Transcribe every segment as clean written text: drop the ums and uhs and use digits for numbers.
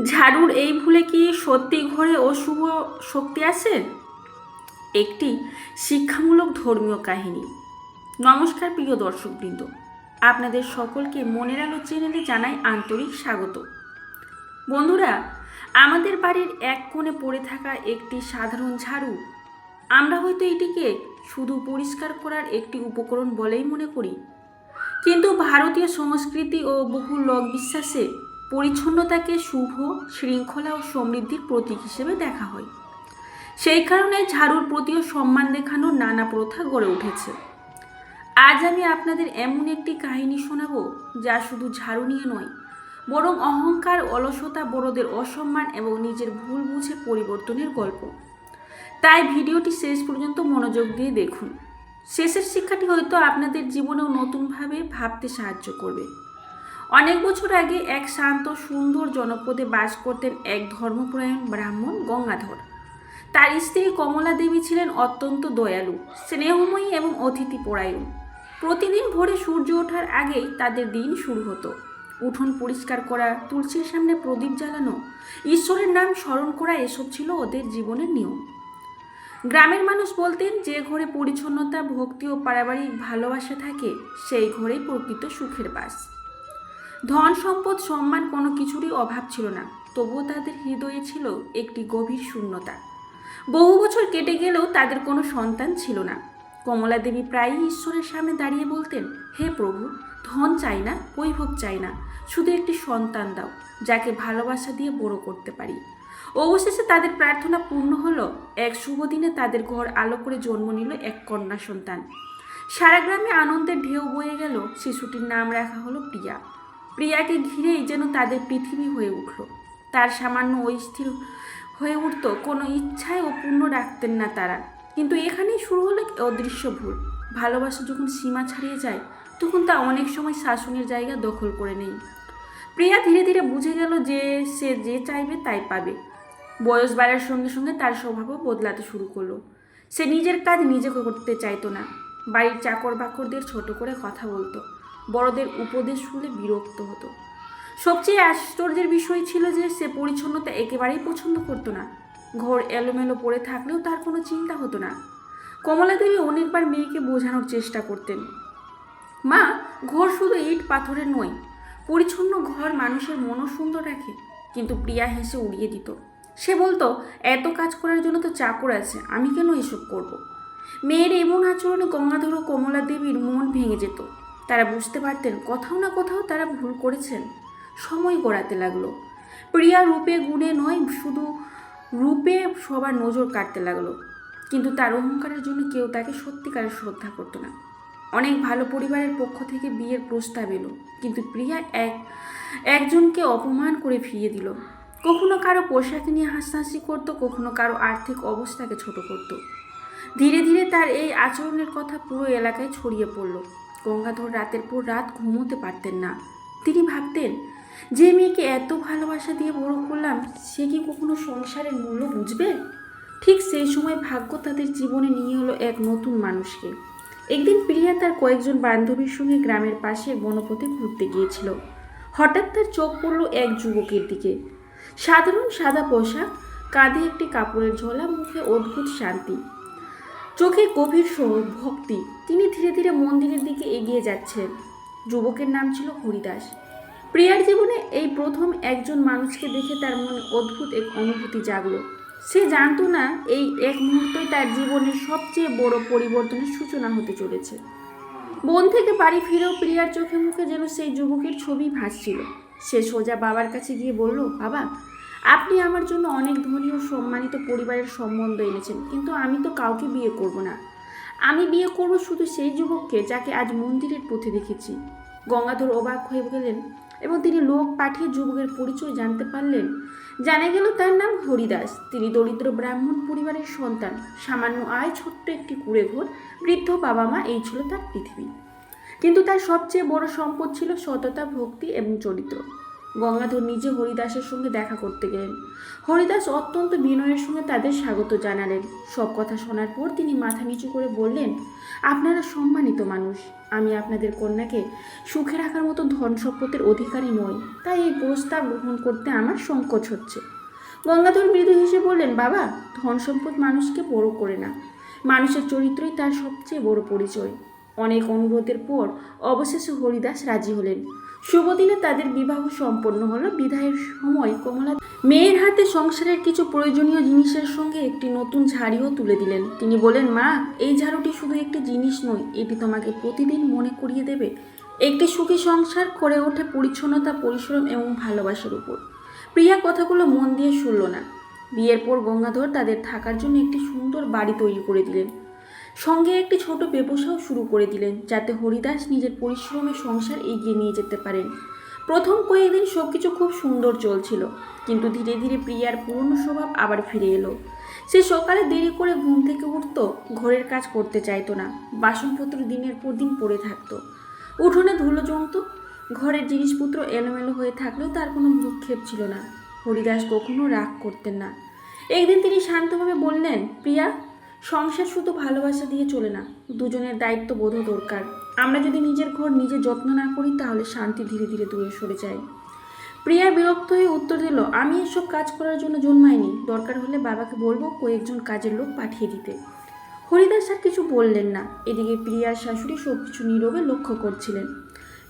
ঝাড়ুর এই ভুলে কি সত্যি ঘরে অশুভ শক্তি আছে? একটি শিক্ষামূলক ধর্মীয় কাহিনী। নমস্কার প্রিয় দর্শকবৃন্দ, আপনাদের সকলকে মনের আলো চ্যানেলে জানাই আন্তরিক স্বাগত। বন্ধুরা, আমাদের বাড়ির এক কোণে পড়ে থাকা একটি সাধারণ ঝাড়ু, আমরা হয়তো এটিকে শুধু পরিষ্কার করার একটি উপকরণ বলেই মনে করি, কিন্তু ভারতীয় সংস্কৃতি ও বহু লোক বিশ্বাসে পরিচ্ছন্নতাকে শুভ, শৃঙ্খলা ও সমৃদ্ধির প্রতীক হিসেবে দেখা হয়। সেই কারণে ঝাড়ুর প্রতিও সম্মান দেখানোর নানা প্রথা গড়ে উঠেছে। আজ আমি আপনাদের এমন একটি কাহিনী শোনাবো যা শুধু ঝাড়ু নিয়ে নয়, বরং অহংকার, অলসতা, বড়দের অসম্মান এবং নিজের ভুল বুঝে পরিবর্তনের গল্প। তাই ভিডিওটি শেষ পর্যন্ত মনোযোগ দিয়ে দেখুন। শেষের শিক্ষাটি হয়তো আপনাদের জীবনেও নতুনভাবে ভাবতে সাহায্য করবে। অনেক বছর আগে এক শান্ত সুন্দর জনপদে বাস করতেন এক ধর্মপরায়ণ ব্রাহ্মণ গঙ্গাধর। তার স্ত্রী কমলা দেবী ছিলেন অত্যন্ত দয়ালু, স্নেহময়ী এবং অতিথিপরায়ণ। প্রতিদিন ভোরে সূর্য ওঠার আগেই তাদের দিন শুরু হতো। উঠোন পরিষ্কার করা, তুলসীর সামনে প্রদীপ জ্বালানো, ঈশ্বরের নাম স্মরণ করা, এসব ছিল ওদের জীবনের নিয়ম। গ্রামের মানুষ বলতেন, যে ঘরে পরিচ্ছন্নতা, ভক্তি ও পারিবারিক ভালোবাসা থাকে সেই ঘরেই প্রকৃত সুখের বাস। ধন সম্পদ সম্মান কোনো কিছুরই অভাব ছিল না, তবুও তাদের হৃদয়ে ছিল একটি গভীর শূন্যতা। বহু বছর কেটে গেলেও তাদের কোনো সন্তান ছিল না। কমলা দেবী প্রায়ই ঈশ্বরের সামনে দাঁড়িয়ে বলতেন, হে প্রভু, ধন চাই না, বৈভব চাই না, শুধু একটি সন্তান দাও যাকে ভালোবাসা দিয়ে বড় করতে পারি। অবশেষে তাদের প্রার্থনা পূর্ণ হলো। এক শুভ দিনে তাদের ঘর আলো করে জন্ম নিল এক কন্যা সন্তান। সারা গ্রামে আনন্দের ঢেউ বয়ে গেল। শিশুটির নাম রাখা হলো প্রিয়া। প্রিয়াকে ঘিরেই যেন তাদের পৃথিবী হয়ে উঠল। তার সামান্য অস্থির হয়ে উঠত, কোনো ইচ্ছায় অপূর্ণ রাখতেন না তারা। কিন্তু এখানেই শুরু হলো অদৃশ্য ভুল। ভালোবাসা যখন সীমা ছাড়িয়ে যায়, তখন তা অনেক সময় শাসনের জায়গা দখল করে নেয়। প্রিয়া ধীরে ধীরে বুঝে গেল যে সে যে চাইবে তাই পাবে। বয়স বাড়ার সঙ্গে সঙ্গে তার স্বভাবও বদলাতে শুরু করলো। সে নিজের কাজ নিজে করতে চাইতো না। বাড়ির চাকর বাকরদের ছোট করে কথা বলতো, বড়দের উপদেশ শুনে বিরক্ত হতো। সবচেয়ে আশ্চর্যের বিষয় ছিল যে সে পরিচ্ছন্নতা একেবারেই পছন্দ করতো না। ঘর এলোমেলো পড়ে থাকলেও তার কোনো চিন্তা হতো না। কমলা দেবী অনেকবার মেয়েকে বোঝানোর চেষ্টা করতেন, মা, ঘর শুধু ইট পাথরের নয়, পরিচ্ছন্ন ঘর মানুষের মনও সুন্দর রাখে। কিন্তু প্রিয়া হেসে উড়িয়ে দিত। সে বলতো, এত কাজ করার জন্য তো চাকর আছে, আমি কেন এসব করব। মেয়ের এমন আচরণে গঙ্গাধর ও কমলা দেবীর মন ভেঙে যেত। তারা বুঝতে পারতেন কোথাও না কোথাও তারা ভুল করেছেন। সময় গড়াতে লাগলো। প্রিয়া রূপে গুণে নয়, শুধু রূপে সবার নজর কাটতে লাগলো। কিন্তু তার অহংকারের জন্য কেউ তাকে সত্যিকারের শ্রদ্ধা করতো না। অনেক ভালো পরিবারের পক্ষ থেকে বিয়ের প্রস্তাব এলো, কিন্তু প্রিয়া একজনকে অপমান করে ফিরিয়ে দিল। কখনো কারো পোশাক নিয়ে হাসাহাসি করতো, কখনো কারো আর্থিক অবস্থাকে ছোট করতো। ধীরে ধীরে তার এই আচরণের কথা পুরো এলাকায় ছড়িয়ে পড়ল। গঙ্গাধর রাতের পর রাত ঘুমোতে পারতেন না। তিনি ভাবতেন, যে মেয়েকে এত ভালোবাসা দিয়ে বড় করলাম, সে কি কখনো সংসারের মূল্য বুঝবে? ঠিক সেই সময় ভাগ্য তাদের জীবনে নিয়ে এলো এক নতুন মানুষকে। একদিন প্রিয়া তার কয়েকজন বান্ধবীর সঙ্গে গ্রামের পাশে বনপথে ঘুরতে গিয়েছিল। হঠাৎ তার চোখ পড়ল এক যুবকের দিকে। সাধারণ সাদা পোশাক, কাঁধে একটি কাপড়ের ঝোলা, মুখে অদ্ভুত শান্তি, চোখে গভীর ভক্তি। তিনি ধীরে ধীরে মন্দিরের দিকে এগিয়ে যাচ্ছেন। যুবকের নাম ছিল হরিদাস। প্রিয়ার জীবনে এই প্রথম একজন মানুষকে দেখে তার মনে অদ্ভুত এক অনুভূতি জাগলো। সে জানতো না, এই এক মুহূর্তই তার জীবনের সবচেয়ে বড় পরিবর্তনের সূচনা হতে চলেছে। বন থেকে বাড়ি ফিরেও প্রিয়ার চোখে মুখে যেন সেই যুবকের ছবি ভাসছিল। সে সোজা বাবার কাছে গিয়ে বলল, বাবা, আপনি আমার জন্য অনেক ধনী ও সম্মানিত পরিবারের সম্বন্ধ এনেছেন, কিন্তু আমি তো কাউকে বিয়ে করব না। আমি বিয়ে করব শুধু সেই যুবককে যাকে আজ মন্দিরের পথে দেখেছি। গঙ্গাধর অবাক হয়ে গেলেন এবং তিনি লোক পাঠিয়ে যুবকের পরিচয় জানতে পারলেন। জানা গেল তার নাম হরিদাস। তিনি দরিদ্র ব্রাহ্মণ পরিবারের সন্তান। সামান্য আয়, ছোট্ট একটি কুঁড়ে ঘর, বৃদ্ধ বাবা মা, এই ছিল তার পৃথিবী। কিন্তু তার সবচেয়ে বড় সম্পদ ছিল সততা, ভক্তি এবং চরিত্র। গঙ্গাধর নিজে হরিদাসের সঙ্গে দেখা করতে গেলেন। হরিদাস অত্যন্ত বিনয়ের সঙ্গে তাদের স্বাগত জানালেন। সব কথা শোনার পর তিনি মাথা নিচু করে বললেন, আপনারা সম্মানিত মানুষ। আমি আপনাদের কন্যাকে সুখে রাখার মতো ধন সম্পদের অধিকারী নই, তাই এই প্রস্তাব গ্রহণ করতে আমার সংকোচ হচ্ছে। গঙ্গাধর মৃদু হেসে বললেন, বাবা, ধন সম্পদ মানুষকে বড় করে না, মানুষের চরিত্রই তার সবচেয়ে বড় পরিচয়। অনেক অনুরোধের পর অবশেষে হরিদাস রাজি হলেন। শুভ দিনে তাদের বিবাহ সম্পন্ন হলো। বিদায়ের সময় কমলা মেয়ের হাতে সংসারের কিছু প্রয়োজনীয় জিনিসের সঙ্গে একটি নতুন ঝাড়িও তুলে দিলেন। তিনি বলেন, মা, এই ঝাড়ুটি শুধু একটি জিনিস নয়, এটি তোমাকে প্রতিদিন মনে করিয়ে দেবে একটি সুখী সংসার করে ওঠে পরিচ্ছন্নতা, পরিশ্রম এবং ভালোবাসার উপর। প্রিয়া কথাগুলো মন দিয়ে শুনল না। বিয়ের পর গঙ্গাধর তাদের থাকার জন্য একটি সুন্দর বাড়ি তৈরি করে দিলেন। সঙ্গে একটি ছোট ব্যবসাও শুরু করে দিলেন, যাতে হরিদাস নিজের পরিশ্রমে সংসার এগিয়ে নিয়ে যেতে পারেন। প্রথম কয়েকদিন সব কিছু খুব সুন্দর চলছিল, কিন্তু ধীরে ধীরে প্রিয়ার পুরনো স্বভাব আবার ফিরে এলো। সে সকালে দেরি করে ঘুম থেকে উঠত, ঘরের কাজ করতে চাইতো না, বাসনপত্র দিনের পর দিন পড়ে থাকতো, উঠোনে ধুলো জমত, ঘরের জিনিসপত্র এলোমেলো হয়ে থাকলেও তার কোনো ভ্রুক্ষেপ ছিল না। হরিদাস কখনো রাগ করতেন না। একদিন তিনি শান্তভাবে বললেন, প্রিয়া, সংসার শুধু ভালোবাসা দিয়ে চলে না, দুজনের দায়িত্ববোধও দরকার। আমরা যদি নিজের ঘর নিজে যত্ন না করি তাহলে শান্তি ধীরে ধীরে দূরে সরে যায়। প্রিয়া বিরক্ত হয়ে উত্তর দিল, আমি এসব কাজ করার জন্য জন্মাইনি, দরকার হলে বাবাকে বলবো কয়েকজন কাজের লোক পাঠিয়ে দিতে। হরিদাস আর কিছু বললেন না। এদিকে প্রিয়ার শাশুড়ি সব কিছু নীরবে লক্ষ্য করছিলেন।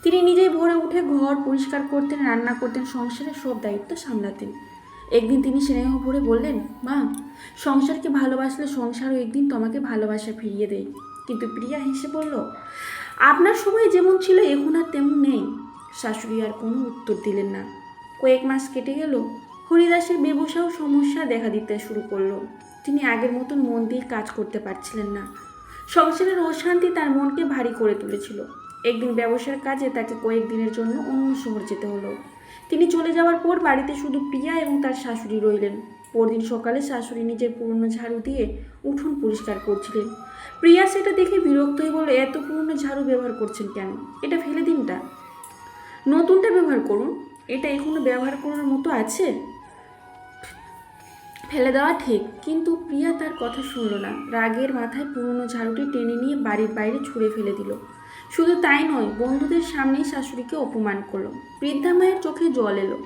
তিনি নিজেই ভোরে উঠে ঘর পরিষ্কার করতেন, রান্না করতেন, সংসারের সব দায়িত্ব সামলাতেন। একদিন তিনি স্নেহ ভরে বললেন, মা, সংসারকে ভালোবাসলে সংসারও একদিন তোমাকে ভালোবাসা ফিরিয়ে দেয়। কিন্তু প্রিয়া হেসে বলল, আপনার সময় যেমন ছিল এখন আর তেমন নেই। শাশুড়ি আর কোনো উত্তর দিলেন না। কয়েক মাস কেটে গেল। হরিদাসের ব্যবসাও সমস্যা দেখা দিতে শুরু করলো। তিনি আগের মতন মন দিয়ে কাজ করতে পারছিলেন না। সংসারের অশান্তি তার মনকে ভারী করে তুলেছিল। একদিন ব্যবসার কাজে তাকে কয়েকদিনের জন্য অন্য শহর যেতে হলো। তিনি চলে যাওয়ার পর বাড়িতে শুধু প্রিয়া এবং তার শাশুড়ি রইলেন। পরদিন সকালে শাশুড়ি নিজের পুরনো ঝাড়ু দিয়ে উঠোন পরিষ্কার করছিলেন। প্রিয়া সেটা দেখে বিরক্ত হয়ে বলল, এত পুরনো ঝাড়ু ব্যবহার করছেন কেন? এটা ফেলে দিনটা, নতুনটা ব্যবহার করুন। এটা এখনো ব্যবহার করার মতো আছে? ফেলে দেওয়া ঠিক। কিন্তু প্রিয়া তার কথা শুনল না। রাগের মাথায় পুরনো ঝাড়ুটি টেনে নিয়ে বাড়ির বাইরে ছুঁড়ে ফেলে দিল। শুধু তাই নয়, বন্ধুদের সামনেই শাশুড়িকে অপমান করলো। বৃদ্ধা মায়ের চোখে জল এলো।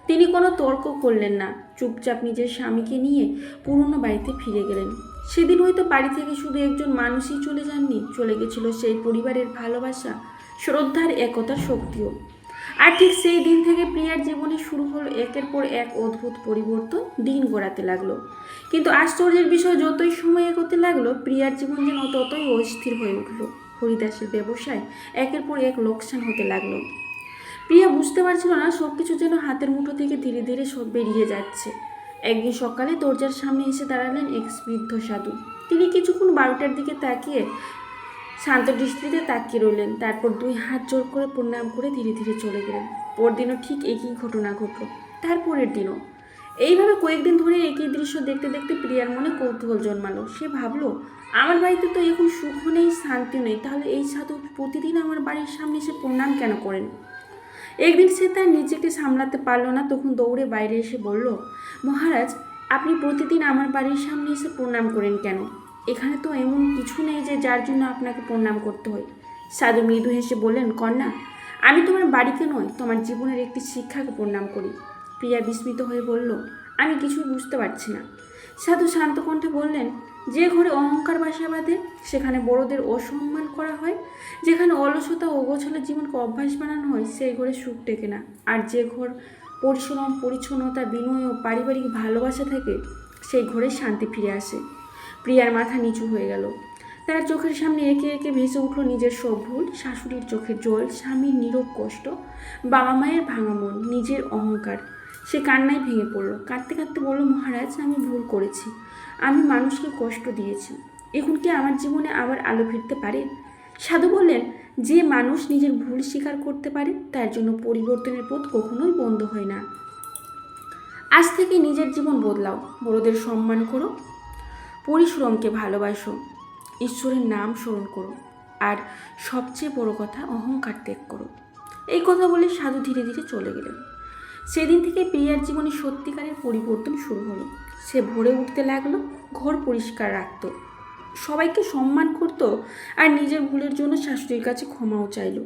তিনি কোনো তর্ক করলেন না, চুপচাপ নিজের স্বামীকে নিয়ে পুরনো বাড়িতে ফিরে গেলেন। সেদিন হয়তো বাড়ি থেকে শুধু একজন মানুষই চলে যাননি, চলে গেছিল সেই পরিবারের ভালোবাসা, শ্রদ্ধার, একতার শক্তিও। আর ঠিক সেই দিন থেকে প্রিয়ার জীবনে শুরু হলো একের পর এক অদ্ভুত পরিবর্তন। দিন গড়াতে লাগলো। কিন্তু আশ্চর্যের বিষয়, যতই সময় এগোতে লাগলো, প্রিয়ার জীবন যেন ততই অস্থির হয়ে উঠল। হরিদাসের ব্যবসায় একের পর এক লোকসান হতে লাগলো। প্রিয়া বুঝতে পারছিল না, সব কিছু যেন হাতের মুঠো থেকে ধীরে ধীরে সব বেরিয়ে যাচ্ছে। একদিন সকালে দরজার সামনে এসে দাঁড়ালেন এক বৃদ্ধ সাধু। তিনি কিছুক্ষণ বারোটার দিকে তাকিয়ে শান্ত দৃষ্টিতে তাকিয়ে রইলেন, তারপর দুই হাত জোর করে প্রণাম করে ধীরে ধীরে চলে গেলেন। পরদিনও ঠিক একই ঘটনা ঘটল, তারপরের দিনও। এইভাবে কয়েকদিন ধরে একই দৃশ্য দেখতে দেখতে প্রিয়ার মনে কৌতূহল জন্মালো। সে ভাবলো, আমার বাড়িতে তো এখন সুখ নেই, শান্তি নেই, তাহলে এই সাধু প্রতিদিন আমার বাড়ির সামনে এসে প্রণাম কেন করেন? একদিন সে তার নিজেকে সামলাতে পারল না, তখন দৌড়ে বাইরে এসে বলল, মহারাজ, আপনি প্রতিদিন আমার বাড়ির সামনে এসে প্রণাম করেন কেন? এখানে তো এমন কিছু নেই যে যার জন্য আপনাকে প্রণাম করতে হয়। সাধু মৃদু হেসে বললেন, কন্যা, আমি তোমার বাড়িতে নয়, তোমার জীবনের একটি শিক্ষাকে প্রণাম করি। প্রিয়া বিস্মিত হয়ে বলল, আমি কিছুই বুঝতে পারছি না। সাধু শান্ত কণ্ঠে বললেন, যে ঘরে অহংকার বাসা বাঁধে, সেখানে বড়দের অসম্মান করা হয়, যেখানে অলসতা ও অগোছালো জীবনকে অভ্যাস বানানো হয়, সেই ঘরে সুখ টেকে না। আর যে ঘর পরিশ্রম, পরিচ্ছন্নতা, বিনয় ও পারিবারিক ভালোবাসা থাকে, সেই ঘরে শান্তি ফিরে আসে। প্রিয়ার মাথা নিচু হয়ে গেল। তার চোখের সামনে একে একে ভেসে উঠল নিজের সব ভুল, শাশুড়ির চোখের জল, স্বামীর নীরব কষ্ট, বাবা মায়ের ভাঙা মন, নিজের অহংকার। সে কান্নায় ভেঙে পড়ল। কাঁদতে কাঁদতে বলল, মহারাজ, আমি ভুল করেছি, আমি মানুষকে কষ্ট দিয়েছি। এখন কি আমার জীবনে আবার আলো ফিরতে পারে? সাধু বললেন, যে মানুষ নিজের ভুল স্বীকার করতে পারে, তার জন্য পরিবর্তনের পথ কখনোই বন্ধ হয় না। আজ থেকে নিজের জীবন বদলাও, বড়দের সম্মান করো, পরিশ্রমকে ভালোবাসো, ঈশ্বরের নাম স্মরণ করো, আর সবচেয়ে বড় কথা, অহংকার ত্যাগ করো। এই কথা বলে সাধু ধীরে ধীরে চলে গেলেন। সেদিন থেকে প্রিয়ার জীবনে সত্যিকারের পরিবর্তন শুরু হলো। সে ভোরে উঠতে লাগলো, ঘর পরিষ্কার রাখতো, সবাইকে সম্মান করতো, আর নিজের ভুলের জন্য শাশুড়ির কাছে ক্ষমাও চাইলো।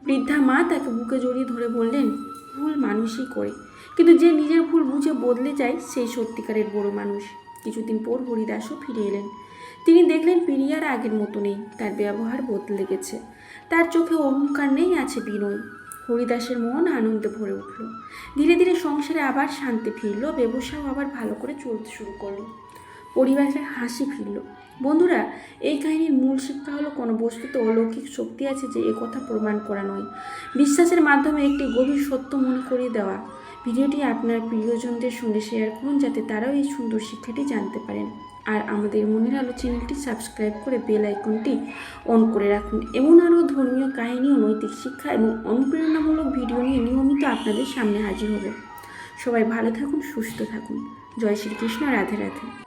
বৃদ্ধা মা তাকে বুকে জড়িয়ে ধরে বললেন, ভুল মানুষই করে, কিন্তু যে নিজের ভুল বুঝে বদলে যায় সেই সত্যিকারের বড় মানুষ। কিছুদিন পর হরিদাসও ফিরে এলেন। তিনি দেখলেন প্রিয়ার আগের মতো নেই, তার ব্যবহার বদলে গেছে, তার চোখে অহংকার নেই, আছে বিনয়। হরিদাসের মন আনন্দে ভরে উঠল। ধীরে ধীরে সংসারে আবার শান্তি ফিরল, ব্যবসাও আবার ভালো করে চলতে শুরু করলো, পরিবারে হাসি ফিরল। বন্ধুরা, এই কাহিনীর মূল শিক্ষা হলো, কোনো বস্তুতে অলৌকিক শক্তি আছে যে কথা প্রমাণ করা নয়, বিশ্বাসের মাধ্যমে একটি গভীর সত্য মনে করিয়ে দেওয়া। ভিডিওটি আপনার প্রিয়জনদের সঙ্গে শেয়ার করুন, যাতে তারাও এই সুন্দর শিক্ষাটি জানতে পারেন। আর আমাদের মনের আলো চ্যানেলটি সাবস্ক্রাইব করে বেল আইকনটি অন করে রাখুন। এমন আরও ধর্মীয় কাহিনী ও নৈতিক শিক্ষা এবং অনুপ্রেরণামূলক ভিডিও নিয়ে নিয়মিত আপনাদের সামনে হাজির হব। সবাই ভালো থাকুন, সুস্থ থাকুন। জয় শ্রীকৃষ্ণ, রাধে রাধে।